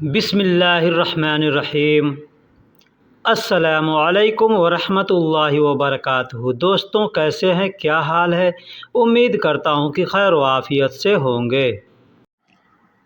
बिस्मिल्लाहिर्रहमानिर्रहीम। अस्सलामुअलैकुम वरहमतुल्लाहि वबरकातुहू। दोस्तों, कैसे हैं, क्या हाल है? उम्मीद करता हूं कि खैर व आफियत से होंगे।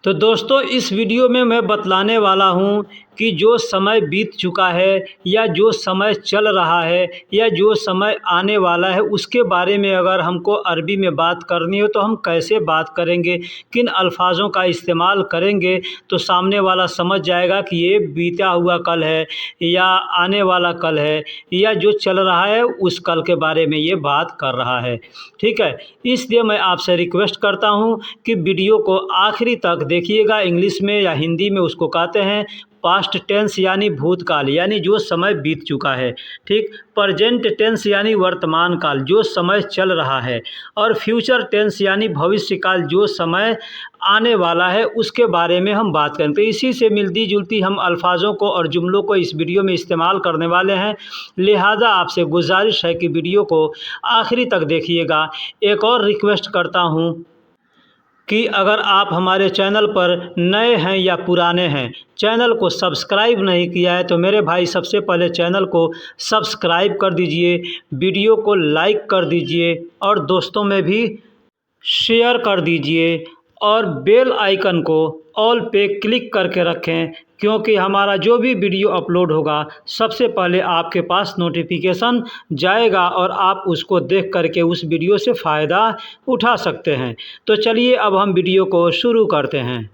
तो दोस्तों, इस वीडियो में मैं बतलाने वाला हूं कि जो समय बीत चुका है या जो समय चल रहा है या जो समय आने वाला है, उसके बारे में अगर हमको अरबी में बात करनी हो तो हम कैसे बात करेंगे, किन अल्फाजों का इस्तेमाल करेंगे तो सामने वाला समझ जाएगा कि ये बीता हुआ कल है या आने वाला कल है या जो चल रहा है उस कल के बारे में ये बात कर रहा है। ठीक है, इसलिए मैं आपसे रिक्वेस्ट करता हूँ कि वीडियो को आखिरी तक देखिएगा। इंग्लिश में या हिंदी में उसको कहते हैं पास्ट टेंस यानी भूतकाल, यानी जो समय बीत चुका है। ठीक, प्रेजेंट टेंस यानी वर्तमान काल, जो समय चल रहा है। और फ्यूचर टेंस यानी भविष्य काल, जो समय आने वाला है उसके बारे में हम बात करें। तो इसी से मिलती जुलती हम अल्फाजों को और जुमलों को इस वीडियो में इस्तेमाल करने वाले हैं। लिहाजा आपसे गुजारिश है कि वीडियो को आखिरी तक देखिएगा। एक और रिक्वेस्ट करता हूँ कि अगर आप हमारे चैनल पर नए हैं या पुराने हैं, चैनल को सब्सक्राइब नहीं किया है तो मेरे भाई सबसे पहले चैनल को सब्सक्राइब कर दीजिए, वीडियो को लाइक कर दीजिए और दोस्तों में भी शेयर कर दीजिए और बेल आइकन को ऑल पे क्लिक करके रखें, क्योंकि हमारा जो भी वीडियो अपलोड होगा सबसे पहले आपके पास नोटिफिकेशन जाएगा और आप उसको देख करके उस वीडियो से फ़ायदा उठा सकते हैं। तो चलिए अब हम वीडियो को शुरू करते हैं।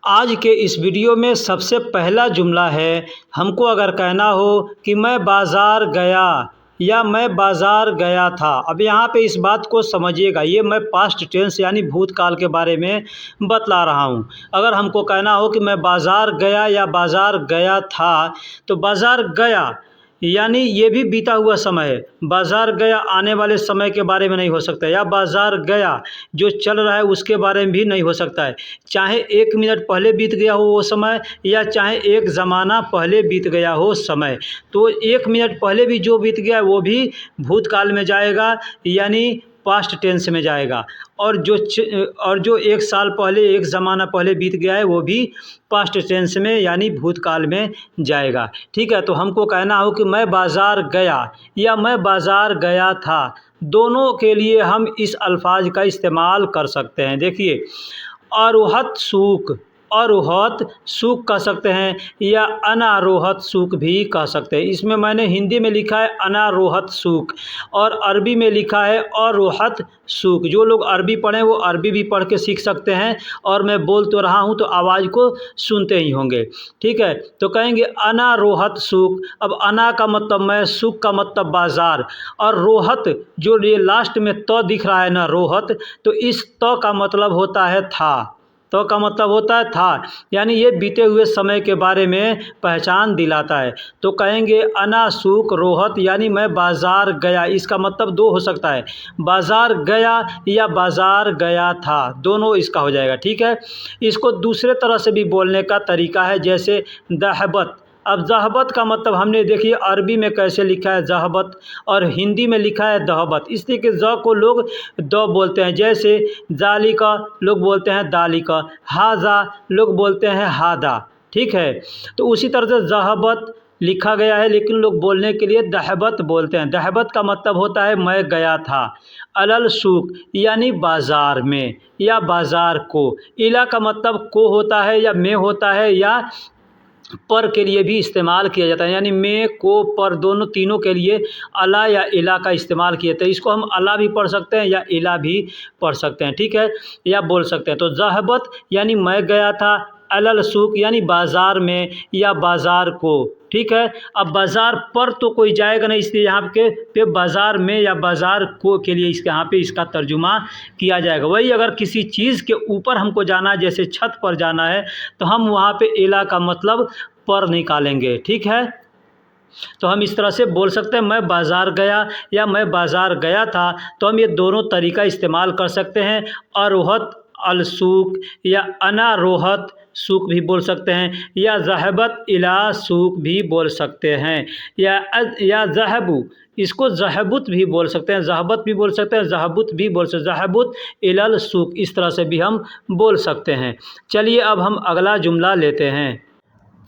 आज के इस वीडियो में सबसे पहला जुमला है, हमको अगर कहना हो कि मैं बाज़ार गया या मैं बाज़ार गया था। अब यहाँ पे इस बात को समझिएगा, ये मैं पास्ट टेंस यानी भूतकाल के बारे में बतला रहा हूँ। अगर हमको कहना हो कि मैं बाज़ार गया या बाज़ार गया था, तो बाज़ार गया यानी ये भी बीता हुआ समय है। बाज़ार गया आने वाले समय के बारे में नहीं हो सकता, या बाज़ार गया जो चल रहा है उसके बारे में भी नहीं हो सकता है। चाहे 1 मिनट पहले बीत गया हो वो समय, या चाहे एक ज़माना पहले बीत गया हो समय, तो 1 मिनट पहले भी जो बीत गया वो भी भूतकाल में जाएगा यानी पास्ट टेंस में जाएगा। और जो 1 साल पहले, एक ज़माना पहले बीत गया है वो भी पास्ट टेंस में यानी भूतकाल में जाएगा। ठीक है, तो हमको कहना हो कि मैं बाज़ार गया या मैं बाज़ार गया था, दोनों के लिए हम इस अल्फाज का इस्तेमाल कर सकते हैं। देखिए, आरोहत सूक, आरोहत सूक कह सकते हैं या अनारोहत सूक भी कह सकते हैं। इसमें मैंने हिंदी में लिखा है अनारोहत सूक और अरबी में लिखा है आरोहत सूक। जो लोग अरबी पढ़ें वो अरबी भी पढ़ के सीख सकते हैं, और मैं बोल तो रहा हूँ तो आवाज़ को सुनते ही होंगे। ठीक है, तो कहेंगे अनारोहत सूक। अब अना का मतलब मैं, सूक का मतलब बाज़ार, और रोहत जो ये लास्ट में त दिख रहा है ना, रोहत, तो इस त का मतलब होता है था। तो का मतलब होता है था, यानी ये बीते हुए समय के बारे में पहचान दिलाता है। तो कहेंगे अना सूक रोहत, यानी मैं बाज़ार गया। इसका मतलब 2 हो सकता है, बाज़ार गया या बाज़ार गया था, दोनों इसका हो जाएगा। ठीक है, इसको दूसरे तरह से भी बोलने का तरीका है, जैसे दहबत। अब जहबत का मतलब हमने देखिए अरबी में कैसे लिखा है जहबत, और हिंदी में लिखा है दहबत। इस तरीके ज को लोग द बोलते हैं, जैसे जालिका लोग बोलते हैं दालिका, हाजा लोग बोलते हैं हादा। ठीक है, तो उसी तरह से जहबत लिखा गया है लेकिन लोग बोलने के लिए दहबत बोलते हैं। दहबत का मतलब होता है मैं गया था। अलल सूक यानी बाज़ार में या बाज़ार को। इला का मतलब को होता है या में होता है, या पर के लिए भी इस्तेमाल किया जाता है, यानी में, को, पर, दोनों तीनों के लिए अला या इला का इस्तेमाल किया जाता है। इसको हम अला भी पढ़ सकते हैं या इला भी पढ़ सकते हैं। ठीक है, या बोल सकते हैं। तो ज़हबत यानी मैं गया था, अलल सूक यानी बाज़ार में या बाज़ार को। ठीक है, अब बाज़ार पर तो कोई जाएगा नहीं, इसलिए यहाँ पे बाज़ार में या बाज़ार को के लिए इसके यहाँ पे इसका तर्जुमा किया जाएगा। वही अगर किसी चीज़ के ऊपर हमको जाना है, जैसे छत पर जाना है, तो हम वहाँ पे एला का मतलब पर निकालेंगे। ठीक है, तो हम इस तरह से बोल सकते हैं मैं बाज़ार गया या मैं बाज़ार गया था। तो हम ये दोनों तरीका इस्तेमाल कर सकते हैं, आरोहत अलसूक या अना रोहत सूक भी बोल सकते हैं, या ज़हबत इला सूक भी बोल सकते हैं, या ज़हबू, इसको ज़हबुत भी बोल सकते हैं, ज़हबत भी बोल सकते हैं, ज़हबुत भी बोल सकते हैं, ज़हबुत इलल सूक, इस तरह से भी हम बोल सकते हैं। चलिए अब हम अगला जुमला लेते हैं।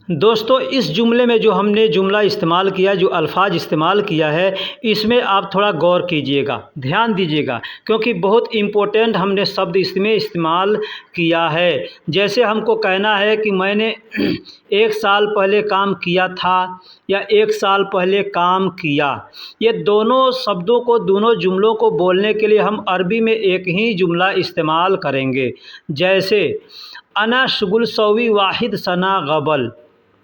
दोस्तों, इस जुमले में जो हमने जुमला इस्तेमाल किया, जो अल्फाज इस्तेमाल किया है, इसमें आप थोड़ा गौर कीजिएगा, ध्यान दीजिएगा, क्योंकि बहुत इम्पोर्टेंट हमने शब्द इसमें इस्तेमाल किया है। जैसे हमको कहना है कि मैंने 1 साल पहले काम किया था या 1 साल पहले काम किया, ये दोनों शब्दों को, दोनों जुमलों को बोलने के लिए हम अरबी में एक ही जुमला इस्तेमाल करेंगे। जैसे अना शुगुल सवी वाहिद सना गबल,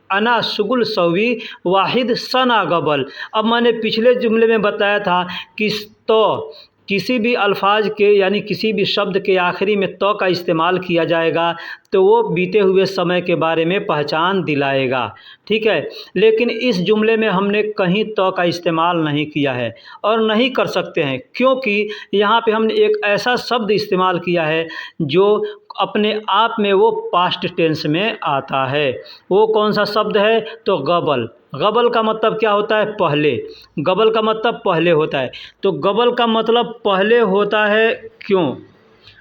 अना शुगुल सवी वाहिद सना गबल। अब मैंने पिछले जुमले में बताया था कि तो किसी भी अल्फाज के यानी किसी भी शब्द के आखिरी में तो का इस्तेमाल किया जाएगा तो वो बीते हुए समय के बारे में पहचान दिलाएगा, ठीक है। लेकिन इस जुमले में हमने कहीं तो का इस्तेमाल नहीं किया है और नहीं कर सकते हैं, क्योंकि यहाँ पे हमने एक ऐसा शब्द इस्तेमाल किया है जो अपने आप में वो पास्ट टेंस में आता है। वो कौन सा शब्द है? तो गबल। गबल का मतलब क्या होता है? पहले। गबल का मतलब पहले होता है। तो गबल का मतलब पहले होता है, क्यों,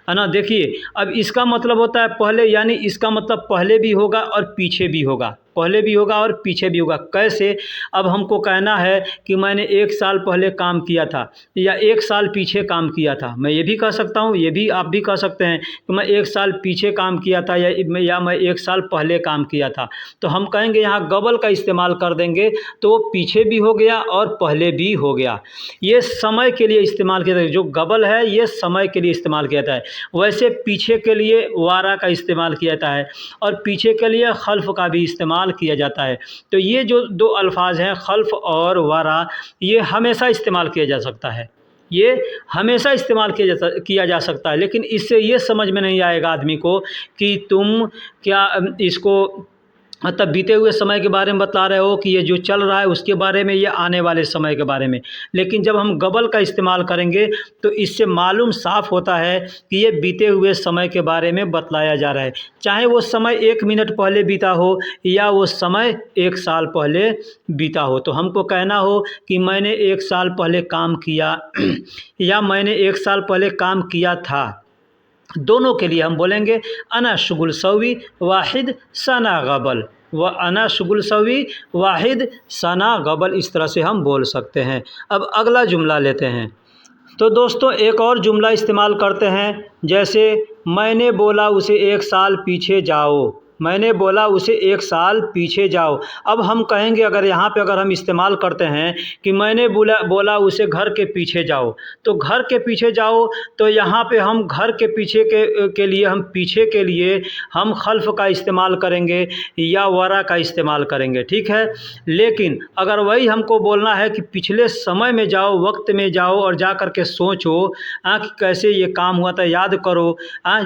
है ना। देखिए, अब इसका मतलब होता है पहले, यानी इसका मतलब पहले भी होगा और पीछे भी होगा, पहले भी होगा और पीछे भी होगा। कैसे? अब हमको कहना है कि मैंने 1 साल पहले काम किया था या 1 साल पीछे काम किया था। मैं ये भी कह सकता हूँ, ये भी आप भी कह सकते हैं कि मैं 1 साल पीछे काम किया था या मैं 1 साल पहले काम किया था। तो हम कहेंगे यहाँ गबल का इस्तेमाल कर देंगे तो पीछे भी हो गया और पहले भी हो गया। ये समय के लिए इस्तेमाल किया जाता है। जो गबल है ये समय के लिए इस्तेमाल किया जाता है। वैसे पीछे के लिए वारा का इस्तेमाल किया जाता है और पीछे के लिए खल्फ का भी इस्तेमाल किया जाता है। तो ये जो 2 अल्फाज हैं, खल्फ और वारा, ये हमेशा इस्तेमाल किया जा सकता है, ये हमेशा इस्तेमाल किया जा सकता है। लेकिन इससे ये समझ में नहीं आएगा आदमी को कि तुम क्या इसको मतलब बीते हुए समय के बारे में बता रहे हो कि ये जो चल रहा है उसके बारे में, ये आने वाले समय के बारे में। लेकिन जब हम गबल का इस्तेमाल करेंगे तो इससे मालूम साफ होता है कि ये बीते हुए समय के बारे में बतलाया जा रहा है, चाहे वो समय 1 मिनट पहले बीता हो या वो समय 1 साल पहले बीता हो। तो हमको कहना हो कि मैंने 1 साल पहले काम किया या मैंने 1 साल पहले काम किया था, दोनों के लिए हम बोलेंगे अना शुगुल सवी वाहिद सना गबल, व अना शुगुल सवी वाहिद सना गबल, इस तरह से हम बोल सकते हैं। अब अगला जुमला लेते हैं। तो दोस्तों, एक और जुमला इस्तेमाल करते हैं। जैसे मैंने बोला उसे 1 साल पीछे जाओ, मैंने बोला उसे 1 साल पीछे जाओ। अब हम कहेंगे, अगर यहाँ पे अगर हम इस्तेमाल करते हैं कि मैंने बोला उसे घर के पीछे जाओ, तो घर के पीछे जाओ, तो यहाँ पे हम घर के पीछे के लिए, हम पीछे के लिए हम खल्फ का इस्तेमाल करेंगे या वरा का इस्तेमाल करेंगे, ठीक है। लेकिन अगर वही हमको बोलना है कि पिछले समय में जाओ, वक्त में जाओ और जा कर के सोचो कि कैसे ये काम हुआ था, याद करो।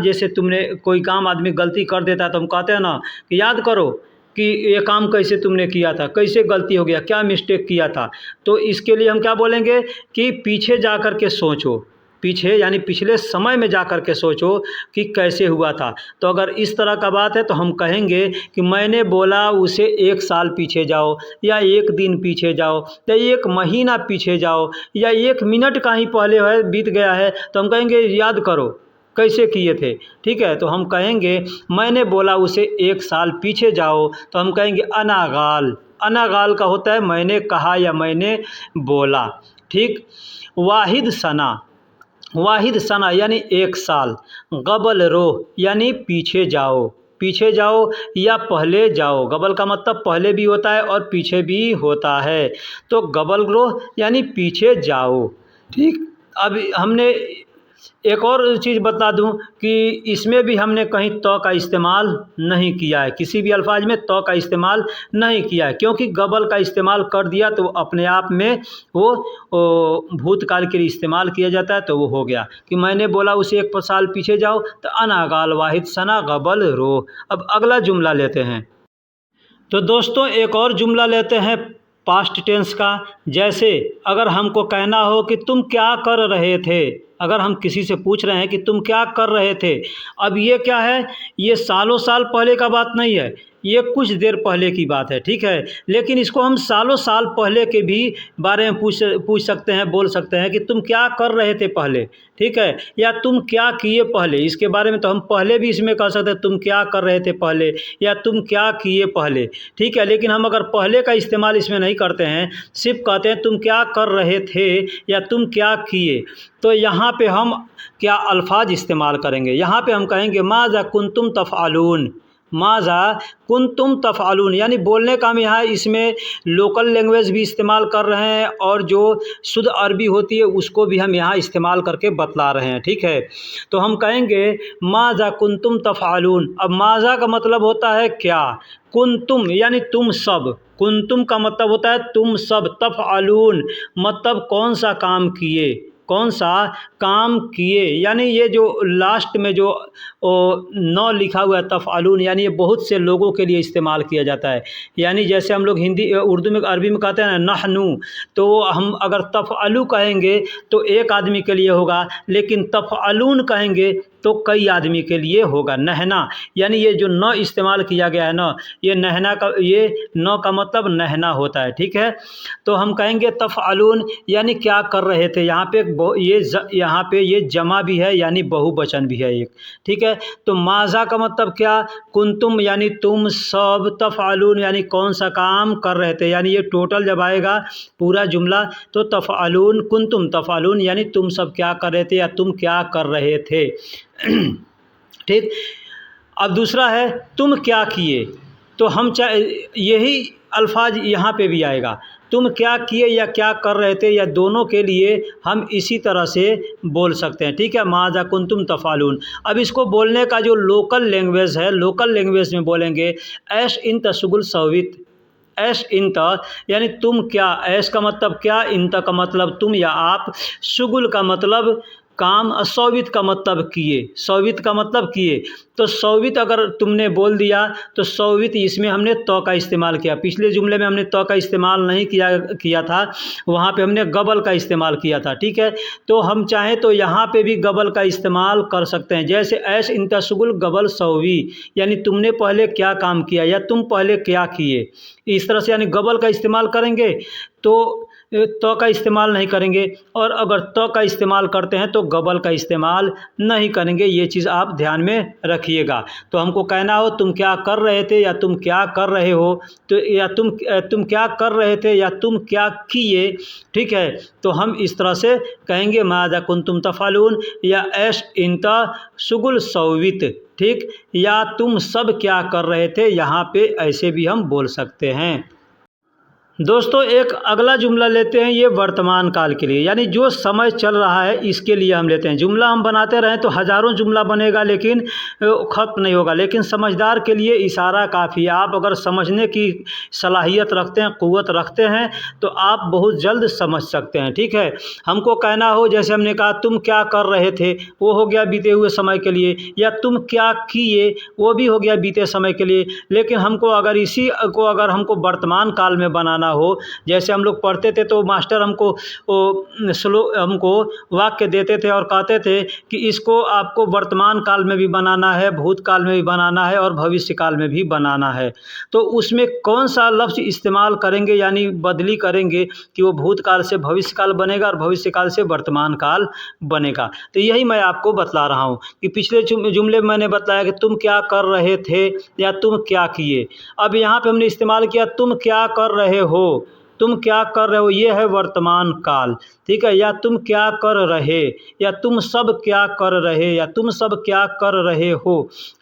जैसे तुमने कोई काम, आदमी गलती कर देता है तो हम कहते हैं ना कि याद करो कि ये काम कैसे तुमने किया था, कैसे गलती हो गया, क्या मिस्टेक किया था। तो इसके लिए हम क्या बोलेंगे कि पीछे जा कर के सोचो, पीछे यानी पिछले समय में जा कर के सोचो कि कैसे हुआ था। तो अगर इस तरह का बात है तो हम कहेंगे कि मैंने बोला उसे 1 साल पीछे जाओ या 1 दिन पीछे जाओ या 1 महीना पीछे जाओ या 1 मिनट का ही पहले है बीत गया है, तो हम कहेंगे याद करो कैसे किए थे, ठीक है। तो हम कहेंगे मैंने बोला उसे 1 साल पीछे जाओ, तो हम कहेंगे अनागाल। अनागाल का होता है मैंने कहा या मैंने बोला, ठीक। वाहिद सना, वाहिद सना यानी 1 साल। गबल रोह यानी पीछे जाओ, पीछे जाओ या पहले जाओ। गबल का मतलब पहले भी होता है और पीछे भी होता है। तो गबल रोह यानी पीछे जाओ, ठीक। अब हमने एक और चीज़ बता दूं कि इसमें भी हमने कहीं तो का इस्तेमाल नहीं किया है, किसी भी अल्फाज में तो का इस्तेमाल नहीं किया है, क्योंकि गबल का इस्तेमाल कर दिया तो अपने आप में वो भूतकाल के लिए इस्तेमाल किया जाता है, तो वो हो गया कि मैंने बोला उसे 1 साल पीछे जाओ, तो अनागाल वाहिद सना गबल रो। अब अगला जुमला लेते हैं। तो दोस्तों, एक और जुमला लेते हैं पास्ट टेंस का। जैसे अगर हमको कहना हो कि तुम क्या कर रहे थे, अगर हम किसी से पूछ रहे हैं कि तुम क्या कर रहे थे, अब ये क्या है, ये सालों साल पहले का बात नहीं है, ये कुछ देर पहले की बात है, ठीक है। लेकिन इसको हम सालों साल पहले के भी बारे में पूछ सकते हैं, बोल सकते हैं कि तुम क्या कर रहे थे पहले, ठीक है, या तुम क्या किए पहले। इसके बारे में तो हम पहले भी इसमें कह सकते हैं तुम क्या कर रहे थे पहले, या तुम क्या किए पहले, ठीक है। लेकिन हम अगर पहले का इस्तेमाल इसमें नहीं करते हैं, सिर्फ कहते हैं तुम क्या कर रहे थे या तुम क्या किए, तो यहाँ पे हम क्या अल्फाज इस्तेमाल करेंगे। यहाँ पे हम कहेंगे माज़ा कुंतुम तफ़अलून, माज़ा कुंतुम तफ़अलून, यानी बोलने का हम यहाँ इसमें लोकल लैंग्वेज भी इस्तेमाल कर रहे हैं और जो शुद्ध अरबी होती है उसको भी हम यहाँ इस्तेमाल करके बतला रहे हैं, ठीक है। तो हम कहेंगे माज़ा कुंतुम तफ़अलून। अब माज़ा का मतलब होता है क्या, कुंतुम यानी तुम सब, कुंतुम का मतलब होता है तुम सब, तफ़अलून मतलब कौन सा काम किए, कौन सा काम किए, यानी ये जो लास्ट में जो नौ लिखा हुआ है तफ़अलून, यानी ये बहुत से लोगों के लिए इस्तेमाल किया जाता है। यानी जैसे हम लोग हिंदी उर्दू में अरबी में कहते हैं ना नहनु, तो हम अगर तफ़अलू कहेंगे तो एक आदमी के लिए होगा, लेकिन तफ़अलून कहेंगे तो कई आदमी के लिए होगा। नहना यानी ये जो न इस्तेमाल किया गया है ना, ये नहना का, ये न का मतलब नहना होता है, ठीक है। तो हम कहेंगे तफ़अलून यानी क्या कर रहे थे। यहाँ पे यहाँ पे ये जमा भी है यानी बहुवचन भी है एक, ठीक है। तो माज़ा का मतलब क्या, कुंतुम यानी तुम सब, तफ़अलून यानी कौन सा काम कर रहे थे, यानी ये टोटल जब आएगा पूरा जुमला तो तफ़अलून, कुंतुम तफ़अलून यानी तुम सब क्या कर रहे थे या तुम क्या कर रहे थे, ठीक। अब दूसरा है तुम क्या किए, तो हम यही अल्फाज यहाँ पे भी आएगा, तुम क्या किए या क्या कर रहे थे, या दोनों के लिए हम इसी तरह से बोल सकते हैं, ठीक है। माज़ा कुंतुम तफ़अलून। अब इसको बोलने का जो लोकल लैंग्वेज है, लोकल लैंग्वेज में बोलेंगे ऐश इन तशुगुल सवित, ऐश इंत यानी तुम क्या, ऐश का मतलब क्या, इंत का मतलब तुम या आप, शुगुल का मतलब काम, सौवित का मतलब किए, सौवित का मतलब किए। तो सौवित अगर तुमने बोल दिया तो सौवित इसमें हमने तो का इस्तेमाल किया, पिछले जुमले में हमने तो का इस्तेमाल नहीं किया था, वहाँ पे हमने गबल का इस्तेमाल किया था, ठीक है। तो हम चाहें तो यहाँ पे भी गबल का इस्तेमाल कर सकते हैं, जैसे ऐश इंतशुगुल गबल सौवी, यानी तुमने पहले क्या काम किया या तुम पहले क्या किए, इस तरह से यानी गबल का इस्तेमाल करेंगे तो का इस्तेमाल नहीं करेंगे, और अगर तो का इस्तेमाल करते हैं तो गबल का इस्तेमाल नहीं करेंगे। ये चीज़ आप ध्यान में रखिएगा। तो हमको कहना हो तुम क्या कर रहे थे या तुम क्या कर रहे हो, तो या तुम क्या कर रहे थे या तुम क्या किए, ठीक है। तो हम इस तरह से कहेंगे माज़ा कुंतुम तफ़अलून या ऐश इंता शुगुल सौवित, ठीक, या तुम सब क्या कर रहे थे, यहाँ पे ऐसे भी हम बोल सकते हैं। दोस्तों एक अगला जुमला लेते हैं, ये वर्तमान काल के लिए, यानी जो समय चल रहा है इसके लिए हम लेते हैं। जुमला हम बनाते रहें तो हज़ारों जुमला बनेगा लेकिन ख़त्म नहीं होगा, लेकिन समझदार के लिए इशारा काफ़ी है। आप अगर समझने की सलाहियत रखते हैं, क़ुव्वत रखते हैं, तो आप बहुत जल्द समझ सकते हैं, ठीक है। हमको कहना हो, जैसे हमने कहा तुम क्या कर रहे थे, वो हो गया बीते हुए समय के लिए, या तुम क्या किए, वो भी हो गया बीते समय के लिए। लेकिन हमको अगर इसी को अगर हमको वर्तमान काल में बनाना हो, जैसे हम लोग पढ़ते थे तो मास्टर हमको हमको वाक्य देते थे और कहते थे कि इसको आपको वर्तमान काल में भी बनाना है, भूतकाल में भी बनाना है और भविष्य काल में भी बनाना है। तो उसमें कौन सा लफ्ज़ इस्तेमाल करेंगे, यानी बदली करेंगे कि वो भूतकाल से भविष्य काल बनेगा और भविष्य काल से वर्तमान काल बनेगा। तो यही मैं आपको बतला रहा हूँ कि पिछले जुमले में मैंने बताया कि तुम क्या कर रहे थे या तुम क्या किए। अब यहाँ पे हमने इस्तेमाल किया तुम क्या कर रहे हो, तुम क्या कर रहे हो, ये है वर्तमान काल, ठीक है। या तुम क्या कर रहे, या तुम सब क्या कर रहे, या तुम सब क्या कर रहे हो,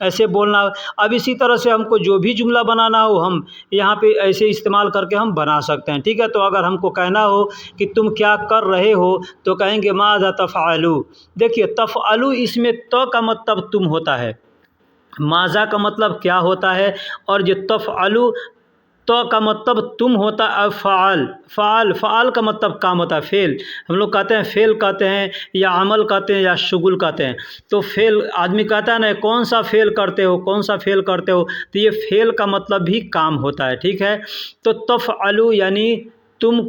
ऐसे बोलना। अब इसी तरह से हमको जो भी जुमला बनाना हो हम यहाँ पे ऐसे इस्तेमाल करके हम बना सकते हैं, ठीक है। तो अगर हमको कहना हो कि तुम क्या कर रहे हो तो कहेंगे माज़ा तफ़अलू। देखिए तफ़अलू इसमें तो का मतलब तुम होता है, माज़ा का मतलब क्या होता है, और जो तफ़अलू तो का मतलब तुम होता है। फ़ाल का मतलब काम होता है, फ़ेल। हम लोग कहते हैं फ़ेल कहते हैं या अमल कहते हैं या शुगुल कहते हैं। तो फ़ेल आदमी कहता है ना कौन सा फ़ेल करते हो, कौन सा फ़ेल करते हो, तो ये फ़ेल का मतलब भी काम होता है, ठीक है। तो तफ़अलू यानी तुम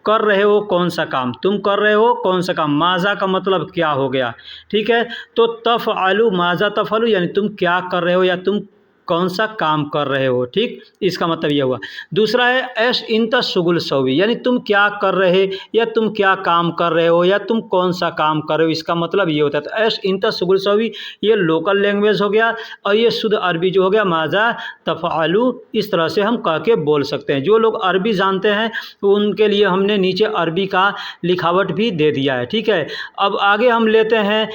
कर रहे हो कौन सा काम, तुम कर रहे हो कौन सा काम। माज़ा का मतलब क्या हो गया, ठीक है। तो तफ़अलु, माज़ा तफ़अलु यानी तुम क्या कर रहे हो या तुम कौन सा काम कर रहे हो, ठीक, इसका मतलब ये हुआ। दूसरा है ऐश इंता शुगुल सवी, यानी तुम क्या कर रहे या तुम क्या काम कर रहे हो या तुम कौन सा काम कर रहे हो, इसका मतलब ये होता है। तो ऐश इंता शुगुल सवी ये लोकल लैंग्वेज हो गया, और ये शुद्ध अरबी जो हो गया माज़ा तफ़अलु, इस तरह से हम कह के बोल सकते हैं। जो लोग अरबी जानते हैं तो उनके लिए हमने नीचे अरबी का लिखावट भी दे दिया है, ठीक है। अब आगे हम लेते हैं।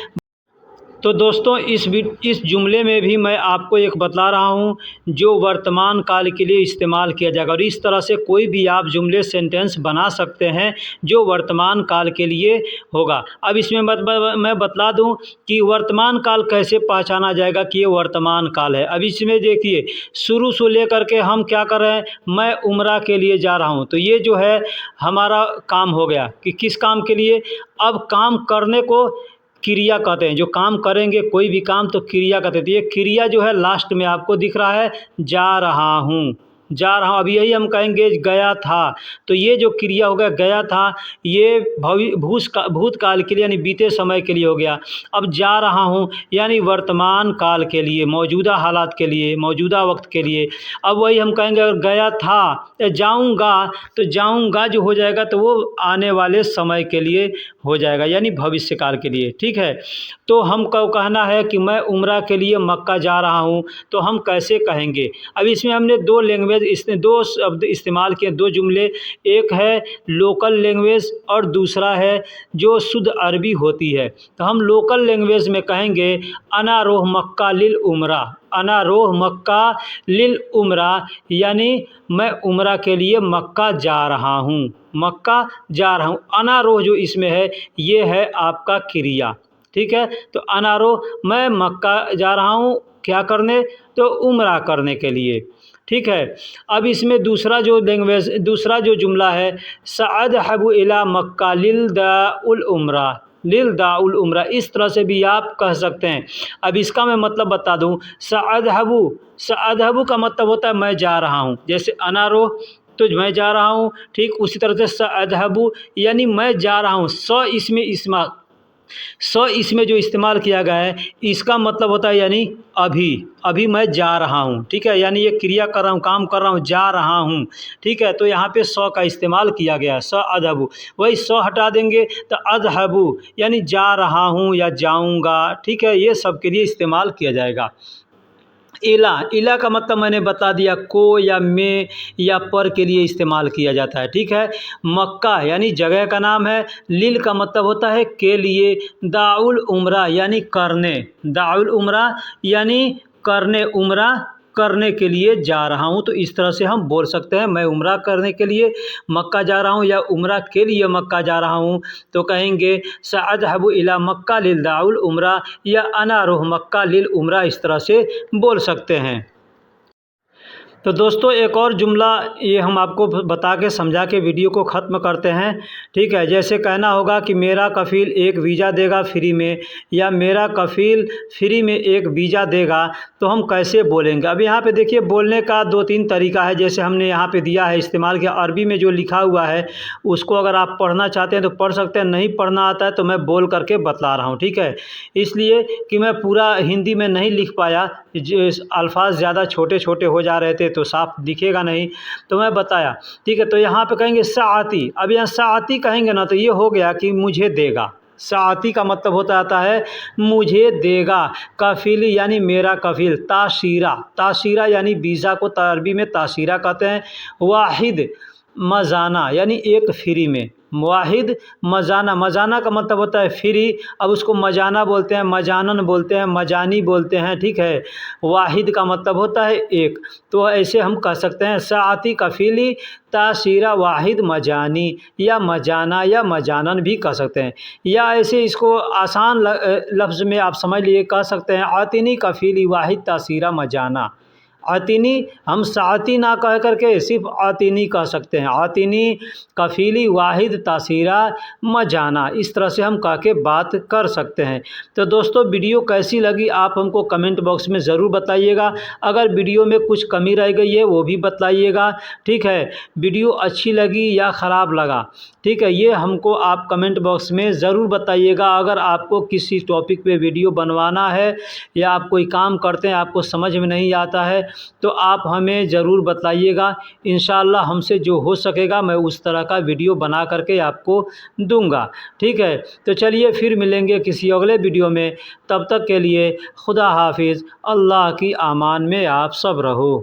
तो दोस्तों इस जुमले में भी मैं आपको एक बतला रहा हूँ जो वर्तमान काल के लिए इस्तेमाल किया जाएगा, और इस तरह से कोई भी आप जुमले सेंटेंस बना सकते हैं जो वर्तमान काल के लिए होगा। अब इसमें मैं बतला दूं कि वर्तमान काल कैसे पहचाना जाएगा कि ये वर्तमान काल है। अब इसमें देखिए शुरू से लेकर के हम क्या कर रहे हैं, मैं उम्रा के लिए जा रहा हूँ, तो ये जो है हमारा काम हो गया कि किस काम के लिए। अब काम करने को क्रिया कहते हैं, जो काम करेंगे कोई भी काम तो क्रिया कहते हैं। तो ये क्रिया जो है लास्ट में आपको दिख रहा है जा रहा हूँ, जा रहा हूँ। अब यही हम कहेंगे गया था, तो ये जो क्रिया हो गया गया था, ये भूतकाल के लिए यानी बीते समय के लिए हो गया। अब जा रहा हूँ यानी वर्तमान काल के लिए, मौजूदा हालात के लिए, मौजूदा वक्त के लिए। अब वही हम कहेंगे अगर गया था या जाऊँगा, तो जाऊँगा जो हो जाएगा तो वो आने वाले समय के लिए हो जाएगा यानी भविष्य काल के लिए, ठीक है। तो हमको कहना है कि मैं उम्रा के लिए मक्का जा रहा हूँ, तो हम कैसे कहेंगे। अब इसमें हमने दो लैंग्वेज, इसने दो शब्द इस्तेमाल किए, दो जुमले। एक है लोकल लैंग्वेज और दूसरा है जो शुद्ध अरबी होती है। तो हम लोकल लैंग्वेज में कहेंगे अना रोह मक्का लिल उम्रा, अना रोह मक्का लिल उम्रा यानी मैं उम्रा के लिए मक्का जा रहा हूँ, मक्का जा रहा हूँ। अना रोह जो इसमें है ये है आपका क्रिया, ठीक है। तो अना रोह मैं मक्का जा रहा हूँ क्या करने, तो उम्रा करने के लिए, ठीक है। अब इसमें दूसरा जो जुमला है सअज़हबु इला मक्का लिल दाउल उम्रा, लिल दाउल उम्रा, इस तरह से भी आप कह सकते हैं। अब इसका मैं मतलब बता दूं, सअज़हबु का मतलब होता है मैं जा रहा हूं, जैसे अना रोह तो मैं जा रहा हूं, ठीक उसी तरह से सअज़हबु यानी मैं जा रहा हूं। इसमें जो इस्तेमाल किया गया है इसका मतलब होता है यानी अभी मैं जा रहा हूँ, ठीक है। यानी ये क्रिया कर रहा हूँ, काम कर रहा हूँ, जा रहा हूँ, ठीक है। तो यहाँ पे का इस्तेमाल किया गया है, अज़हबु। वही हटा देंगे तो अज़हबु यानी जा रहा हूँ या जाऊँगा, ठीक है। ये सब के लिए इस्तेमाल किया जाएगा। इला का मतलब मैंने बता दिया, को या में या पर के लिए इस्तेमाल किया जाता है, ठीक है। मक्का यानी जगह का नाम है, लिल का मतलब होता है के लिए, दाउल उम्रा यानी करने, दाउल उम्रा यानी करने, उम्रा करने के लिए जा रहा हूँ। तो इस तरह से हम बोल सकते हैं मैं उम्रा करने के लिए मक्का जा रहा हूँ या उम्रा के लिए मक्का जा रहा हूँ। तो कहेंगे सअज़हबु इला मक्का लिल दाउल उम्रा या अना रोह मक्का लिल उम्रा, इस तरह से बोल सकते हैं। तो दोस्तों एक और जुमला ये हम आपको बता के समझा के वीडियो को ख़त्म करते हैं, ठीक है। जैसे कहना होगा कि मेरा कफ़ील एक वीज़ा देगा फ्री में, या मेरा कफ़ील फ्री में एक वीज़ा देगा, तो हम कैसे बोलेंगे। अब यहाँ पे देखिए बोलने का 2-3 तरीका है, जैसे हमने यहाँ पे दिया है इस्तेमाल किया। अरबी में जो लिखा हुआ है उसको अगर आप पढ़ना चाहते हैं तो पढ़ सकते हैं, नहीं पढ़ना आता है तो मैं बोल करके बतला रहा हूँ, ठीक है। इसलिए कि मैं पूरा हिंदी में नहीं लिख पाया, अल्फाज ज़्यादा छोटे छोटे हो जा रहे थे तो साफ दिखेगा नहीं, तो मैं बताया, ठीक है। तो यहाँ पे कहेंगे साआती। अब यहाँ साआती कहेंगे ना तो ये हो गया कि मुझे देगा। साआती का मतलब होता आता है मुझे देगा। कफ़ीली यानी मेरा कफ़ील। ताशीरा यानी वीज़ा को अरबी में ताशीरा कहते हैं। वाहिद मजाना यानी एक फ्री में, वाहिद मजाना का मतलब होता है फ्री। अब उसको मजाना बोलते हैं, मजानन बोलते हैं, मजानी बोलते हैं, ठीक है। वाहिद का मतलब होता है एक, तो ऐसे हम कह सकते हैं साआती कफ़ीली ताशीरा वाहिद मजानी, या मजाना या मजानन भी कह सकते हैं। या ऐसे इसको आसान लफ्ज़ में आप समझ लिए कह सकते हैं आतिनी कफ़ीली वाहिद ताशीरा मजाना। आतिनी हम साती ना कह करके सिर्फ आतिनी कह सकते हैं। आतिनी कफीली वाहिद तासीरा मजाना, इस तरह से हम कह के बात कर सकते हैं। तो दोस्तों वीडियो कैसी लगी आप हमको कमेंट बॉक्स में ज़रूर बताइएगा। अगर वीडियो में कुछ कमी रह गई है वो भी बताइएगा, ठीक है। वीडियो अच्छी लगी या ख़राब लगा, ठीक है, ये हमको आप कमेंट बॉक्स में ज़रूर बताइएगा। अगर आपको किसी टॉपिक पे वीडियो बनवाना है या आप कोई काम करते हैं आपको समझ में नहीं आता है तो आप हमें ज़रूर बताइएगा। इंशाअल्लाह हमसे जो हो सकेगा मैं उस तरह का वीडियो बना करके आपको दूंगा, ठीक है। तो चलिए फिर मिलेंगे किसी अगले वीडियो में, तब तक के लिए खुदा हाफिज़। अल्लाह की आमान में आप सब रहो।